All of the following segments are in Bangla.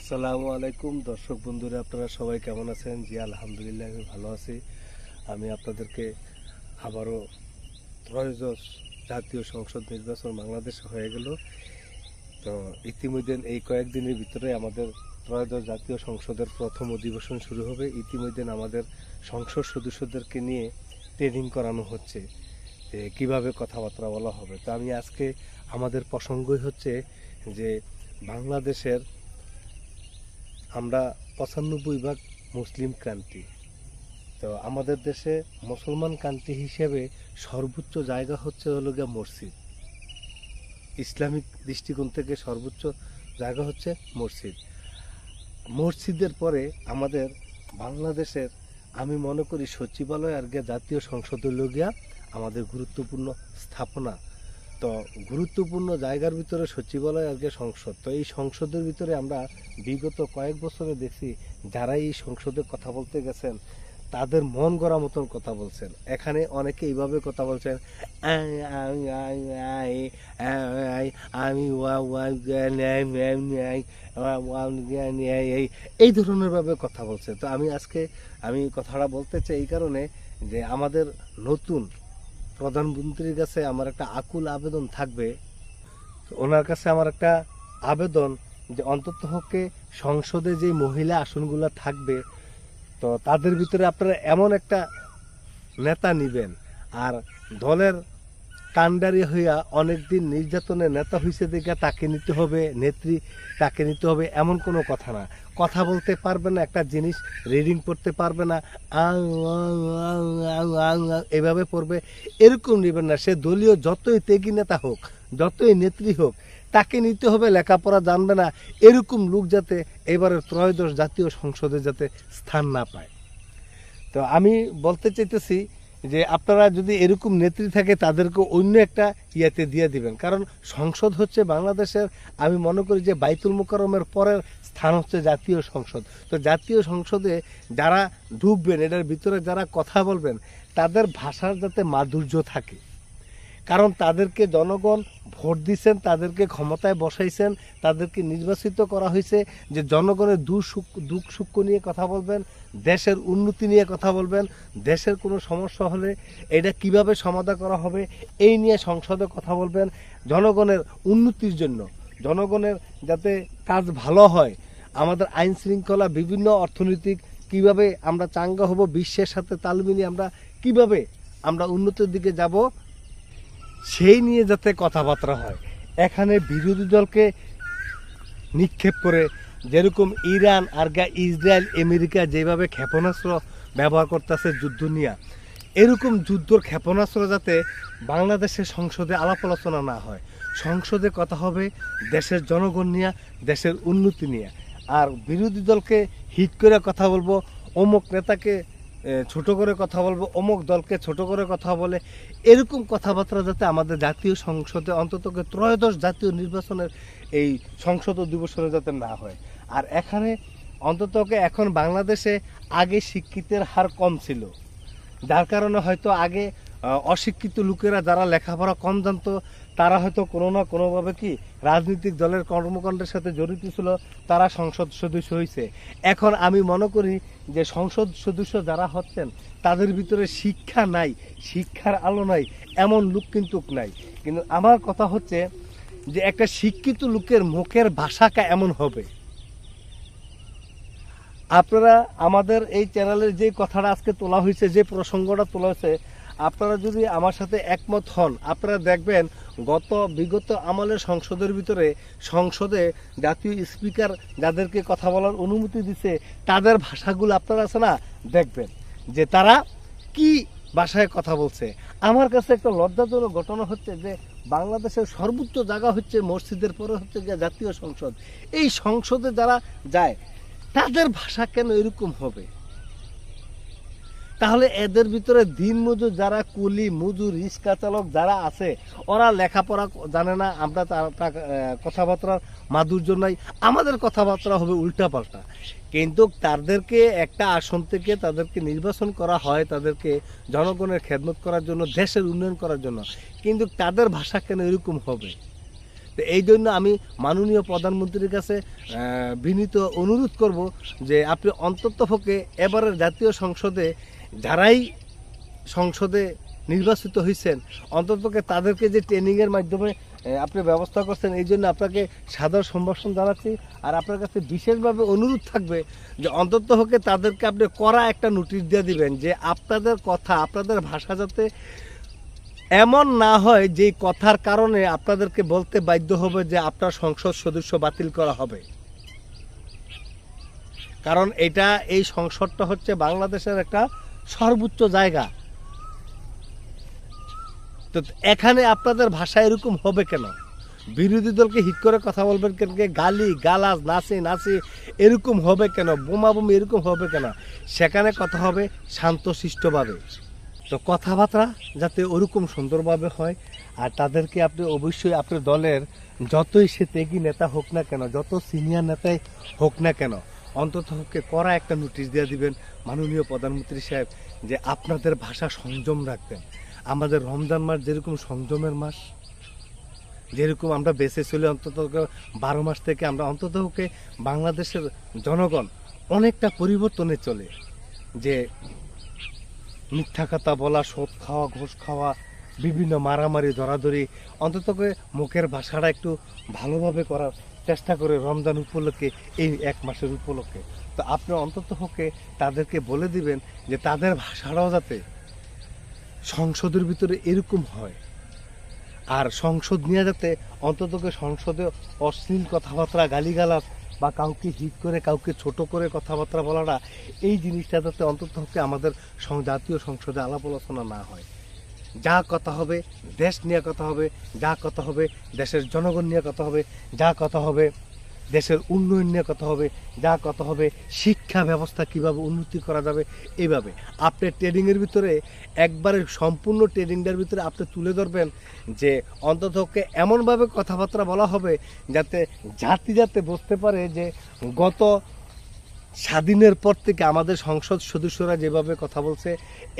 আসসালামু আলাইকুম দর্শক বন্ধুরা, আপনারা সবাই কেমন আছেন? জি আলহামদুলিল্লাহ, আমি ভালো আছি। আমি আপনাদেরকে আবারও ত্রয়োদশ জাতীয় সংসদ নির্বাচন বাংলাদেশে হয়ে গেল। তো ইতিমধ্যে এই কয়েকদিনের ভিতরে আমাদের ত্রয়োদশ জাতীয় সংসদের প্রথম অধিবেশন শুরু হবে। ইতিমধ্যে আমাদের সংসদ সদস্যদেরকে নিয়ে ট্রেনিং করানো হচ্ছে যে কীভাবে কথাবার্তা বলা হবে। তো আমি আজকে আমাদের প্রসঙ্গই হচ্ছে যে বাংলাদেশের আমরা 95% মুসলিম কান্ট্রি। তো আমাদের দেশে মুসলমান কান্ট্রি হিসেবে সর্বোচ্চ জায়গা হচ্ছে হলো গিয়ে মসজিদ। ইসলামিক দৃষ্টিকোণ থেকে সর্বোচ্চ জায়গা হচ্ছে মসজিদ। মসজিদের পরে আমাদের বাংলাদেশের আমি মনে করি সচিবালয় আর গিয়ে জাতীয় সংসদ হলো গিয়া আমাদের গুরুত্বপূর্ণ স্থাপনা। তো গুরুত্বপূর্ণ জায়গার ভিতরে সচিবালয় আর গিয়ে সংসদ। তো এই সংসদের ভিতরে আমরা বিগত কয়েক বছরে দেখছি যারা এই সংসদে কথা বলতে গেছেন তাদের মন গড়া মতন কথা বলছেন। এখানে অনেকে এইভাবে কথা বলছেন, আমি এই ধরনের ভাবে কথা বলছে। তো আমি কথাটা বলতে চাই এই কারণে যে আমাদের নতুন প্রধানমন্ত্রীর কাছে আমার একটা আকুল আবেদন থাকবে। ওনার কাছে আমার একটা আবেদন যে অন্তত পক্ষে সংসদে যে মহিলা আসনগুলো থাকবে তো তাদের ভিতরে আপনারা এমন একটা নেতা নিবেন। আর দলের কাণ্ডারি হইয়া অনেকদিন নির্যাতনের নেতা হয়েছে দেখে তাকে নিতে হবে, নেত্রী তাকে নিতে হবে, এমন কোনো কথা না। কথা বলতে পারবে না, একটা জিনিস রিডিং পড়তে পারবে না, এভাবে পড়বে, এরকম নেবেন না। সে দলীয় যতই ত্যাগী নেতা হোক, যতই নেত্রী হোক, তাকে নিতে হবে। লেখাপড়া জানবে না এরকম লোক যাতে এবারের ত্রয়োদশ জাতীয় সংসদে যাতে স্থান না পায়। তো আমি বলতে চাইতেছি যে আপনারা যদি এরকম নেত্রী থাকে তাদেরকে অন্য একটা ইয়েতে দিয়ে দিবেন। কারণ সংসদ হচ্ছে বাংলাদেশের, আমি মনে করি যে বাইতুল মোকাররমের পরের স্থান হচ্ছে জাতীয় সংসদ। তো জাতীয় সংসদে যারা ঢুকবেন, এটার ভিতরে যারা কথা বলবেন, তাদের ভাষার যাতে মাধুর্য থাকে। কারণ তাদেরকে জনগণ ভোট দিচ্ছেন, তাদেরকে ক্ষমতায় বসাইছেন, তাদেরকে নির্বাচিত করা হয়েছে যে জনগণের দুঃখ সুখ নিয়ে কথা বলবেন, দেশের উন্নতি নিয়ে কথা বলবেন, দেশের কোনো সমস্যা হলে এটা কিভাবে সমাধান করা হবে এই নিয়ে সংসদে কথা বলবেন। জনগণের উন্নতির জন্য, জনগণের যাতে কাজ ভালো হয়, আমাদের আইন শৃঙ্খলা, বিভিন্ন অর্থনৈতিক কিভাবে আমরা চাঙ্গা হব, বিশ্বের সাথে তাল মিলিয়ে আমরা কিভাবে আমরা উন্নতির দিকে যাব, সেই নিয়ে যাতে কথাবার্তা হয়। এখানে বিরোধী দলকে নিক্ষেপ করে, যেরকম ইরান আর ইসরায়েল আমেরিকা যেভাবে ক্ষেপণাস্ত্র ব্যবহার করতেছে যুদ্ধ নিয়ে, এরকম যুদ্ধর ক্ষেপণাস্ত্র যাতে বাংলাদেশের সংসদে আলাপ আলোচনা না হয়। সংসদে কথা হবে দেশের জনগণ নিয়ে, দেশের উন্নতি নিয়ে। আর বিরোধী দলকে হিট করে কথা বলবো, অমুক নেতাকে ছোট করে কথা বলবো, অমুক দলকে ছোট করে কথা বলে, এরকম কথাবার্তা যাতে আমাদের জাতীয় সংসদে অন্তত ত্রয়োদশ জাতীয় নির্বাচনের এই সংসদ অধিবেশনে যাতে না হয়। আর এখানে অন্তত এখন বাংলাদেশে আগে শিক্ষিতের হার কম ছিল, যার কারণে হয়তো আগে অশিক্ষিত লোকেরা যারা লেখাপড়া কম জানতো তারা হয়তো কোনো না কোনোভাবে কি রাজনৈতিক দলের কর্মকাণ্ডের সাথে জড়িত ছিল, তারা সংসদ সদস্য হয়েছে। এখন আমি মনে করি যে সংসদ সদস্য যারা হচ্ছেন তাদের ভিতরে শিক্ষা নাই, শিক্ষার আলো নাই, এমন লোক কিন্তু নাই। কিন্তু আমার কথা হচ্ছে যে একটা শিক্ষিত লোকের মুখের ভাষাটা এমন হবে। আপনারা আমাদের এই চ্যানেলের যে কথাটা আজকে তোলা হয়েছে, যে প্রসঙ্গটা তোলা হয়েছে, আপনারা যদি আমার সাথে একমত হন, আপনারা দেখবেন বিগত আমলের সংসদের ভিতরে, সংসদে জাতীয় স্পিকার যাদেরকে কথা বলার অনুমতি দিচ্ছে তাদের ভাষাগুলো আপনারা আছে না দেখবেন যে তারা কি ভাষায় কথা বলছে। আমার কাছে একটা লজ্জাজনক ঘটনা হচ্ছে যে বাংলাদেশের সর্বোচ্চ জায়গা হচ্ছে মসজিদের পরে হচ্ছে জাতীয় সংসদ। এই সংসদে যারা যায় তাদের ভাষা কেন এরকম হবে? তাহলে এদের ভিতরে দিন মজুর যারা, কুলি মজুর, রিক্সা চালক যারা আছে, ওরা লেখাপড়া জানে না, আমরা কথাবার্তার মাধুর্য নাই, আমাদের কথাবার্তা হবে উল্টাপাল্টা। কিন্তু তাদেরকে একটা আসন থেকে তাদেরকে নির্বাচন করা হয় তাদেরকে জনগণের খেদমত করার জন্য, দেশের উন্নয়ন করার জন্য, কিন্তু তাদের ভাষা কেন এরকম হবে? তো এই জন্য আমি মাননীয় প্রধানমন্ত্রীর কাছে বিনীত অনুরোধ করব যে আপনি অন্ততপক্ষে এবারের জাতীয় সংসদে যারাই সংসদে নির্বাচিত হয়েছেন অন্ততপক্ষে তাদেরকে যে ট্রেনিংয়ের মাধ্যমে আপনি ব্যবস্থা করছেন এই জন্য আপনাকে সাদর সম্ভাষণ জানাচ্ছি। আর আপনার কাছে বিশেষভাবে অনুরোধ থাকবে যে অন্ততপক্ষে তাদেরকে আপনি কড়া একটা নোটিশ দিয়ে দিবেন যে আপনাদের কথা আপনাদের ভাষা যাতে এমন না হয় যে কথার কারণে আপনাদেরকে বলতে বাধ্য হবে যে আপনার সংসদ সদস্য বাতিল করা হবে। কারণ এই সংসদটা হচ্ছে বাংলাদেশের একটা সর্বোচ্চ জায়গা। তো এখানে আপনাদের ভাষা এরকম হবে কেন? বিরোধী দলকে হিট করে কথা বলবেন কেন? গালি গালাজ নাচি এরকম হবে কেন? বোমাবুমি এরকম হবে কেন? সেখানে কথা হবে শান্তশিষ্টভাবে। তো কথাবার্তা যাতে ওরকম সুন্দরভাবে হয়। আর তাদেরকে আপনি অবশ্যই আপনার দলের যতই সে ত্যাগী নেতা হোক না কেন, যত সিনিয়র নেতাই হোক না কেন, অন্ততপক্ষে কড়া একটা নোটিশ দিয়ে দিবেন মাননীয় প্রধানমন্ত্রী সাহেব যে আপনাদের ভাষা সংযম রাখবেন। আমাদের রমজান মাস যেরকম সংযমের মাস, যেরকম আমরা বেঁচে চলে অন্তত 12 মাস থেকে আমরা অন্ততপক্ষে বাংলাদেশের জনগণ অনেকটা পরিবর্তনে চলে, যে মিথ্যা কথা বলা, সুদ খাওয়া, ঘুষ খাওয়া, বিভিন্ন মারামারি ধরাধরি, অন্ততপক্ষে মুখের ভাষাটা একটু ভালোভাবে করার চেষ্টা করে রমজান উপলক্ষে, এই 1 মাসের উপলক্ষে। তো আপনি অন্ততপক্ষে তাদেরকে বলে দিবেন যে তাদের ভাষাটাও যাতে সংসদের ভিতরে এরকম হয়। আর সংসদ নিয়ে যাতে অন্ততপক্ষে সংসদে অশ্লীল কথাবার্তা, গালিগালাজ বা কাউকে হিট করে কাউকে ছোট করে কথাবার্তা বলাটা, এই জিনিসটা যাতে অন্ততপক্ষে আমাদের জাতীয় সংসদে আলাপ আলোচনা না হয়। যা কথা হবে দেশ নিয়ে কথা হবে, যা কথা হবে দেশের জনগণ নিয়ে কথা হবে, যা কথা হবে দেশের উন্নয়ন নিয়ে কথা হবে, যা কথা হবে শিক্ষা ব্যবস্থা কিভাবে উন্নতি করা যাবে। এইভাবে আপনি ট্রেডিংয়ের ভিতরে একবারে সম্পূর্ণ ট্রেডিংটার ভিতরে আপনি তুলে ধরবেন যে অন্ততপক্ষে এমনভাবে কথাবার্তা বলা হবে যাতে জাতি যাতে বুঝতে পারে যে গত স্বাধীনের পর থেকে আমাদের সংসদ সদস্যরা যেভাবে কথা বলছে,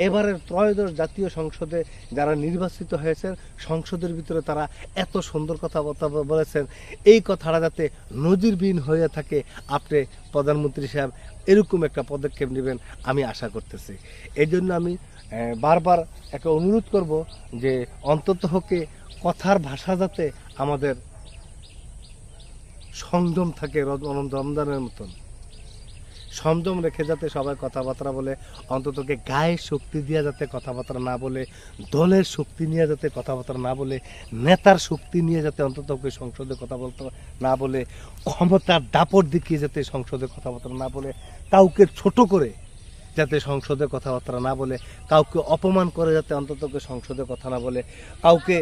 এবারের ত্রয়োদশ জাতীয় সংসদে যারা নির্বাচিত হয়েছেন সংসদের ভিতরে তারা এত সুন্দর কথাবার্তা বলেছেন, এই কথাটা যাতে নজিরবিহীন হয়ে থাকে। আপনি প্রধানমন্ত্রী সাহেব এরকম একটা পদক্ষেপ নেবেন আমি আশা করতেছি। এই জন্য আমি বারবার একটা অনুরোধ করব যে অন্ততপক্ষে কথার ভাষা যাতে আমাদের সংযম থাকে, রমজানের মতন সংযম রেখে যাতে সবাই কথাবার্তা বলে, অন্ততকে গায়ের শক্তি দিয়ে যাতে কথাবার্তা না বলে, দলের শক্তি নিয়ে যাতে কথাবার্তা না বলে, নেতার শক্তি নিয়ে যাতে অন্ততকে সংসদে কথা বলতে না বলে, ক্ষমতার দাপট দেখিয়ে যাতে সংসদে কথাবার্তা না বলে, কাউকে ছোট করে যাতে সংসদে কথাবার্তা না বলে, কাউকে অপমান করে যাতে অন্ততকে সংসদে কথা না বলে, কাউকে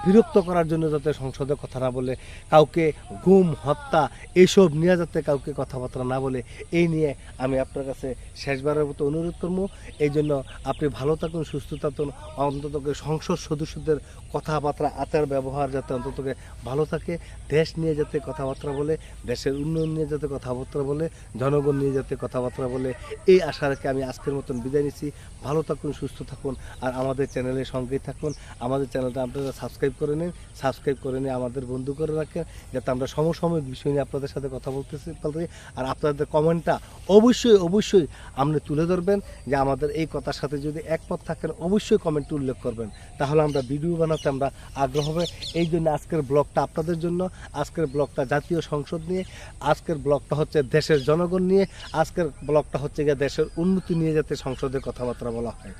বিরক্ত করার জন্য যাতে সংসদে কথা না বলে, কাউকে গুম হত্যা এইসব নিয়ে যাতে কাউকে কথাবার্তা না বলে, এই নিয়ে আমি আপনার কাছে শেষবারের মতো অনুরোধ করবো। এই জন্য আপনি ভালো থাকুন, সুস্থ থাকুন, অন্ততকে সংসদ সদস্যদের কথাবার্তা আচার ব্যবহার যাতে অন্ততকে ভালো থাকে, দেশ নিয়ে যাতে কথাবার্তা বলে, দেশের উন্নয়ন নিয়ে যাতে কথাবার্তা বলে, জনগণ নিয়ে যাতে কথাবার্তা বলে, এই আশা রেখে আমি আজকের মতন বিদায় নিচ্ছি। ভালো থাকুন, সুস্থ থাকুন, আর আমাদের চ্যানেলের সঙ্গেই থাকুন। আমাদের চ্যানেলটা আপনারা সাবস্ক্রাইব করে নিন, আমাদের বন্ধু করে রাখেন, যাতে আমরা সমসাময়িক বিষয় নিয়ে আপনাদের সাথে কথা বলতে পারি। আর আপনাদের কমেন্টটা অবশ্যই আপনি তুলে ধরবেন যে আমাদের এই কথার সাথে যদি একমত থাকেন অবশ্যই কমেন্টে উল্লেখ করবেন, তাহলে আমরা ভিডিও বানাতে আমরা আগ্রহ হবে। এই জন্য আজকের ব্লগটা আপনাদের জন্য, আজকের ব্লগটা জাতীয় সংসদ নিয়ে, আজকের ব্লগটা হচ্ছে দেশের জনগণ নিয়ে, আজকের ব্লগটা হচ্ছে গিয়ে দেশের উন্নতি নিয়ে যাতে সংসদে কথাবার্তা বলা হয়।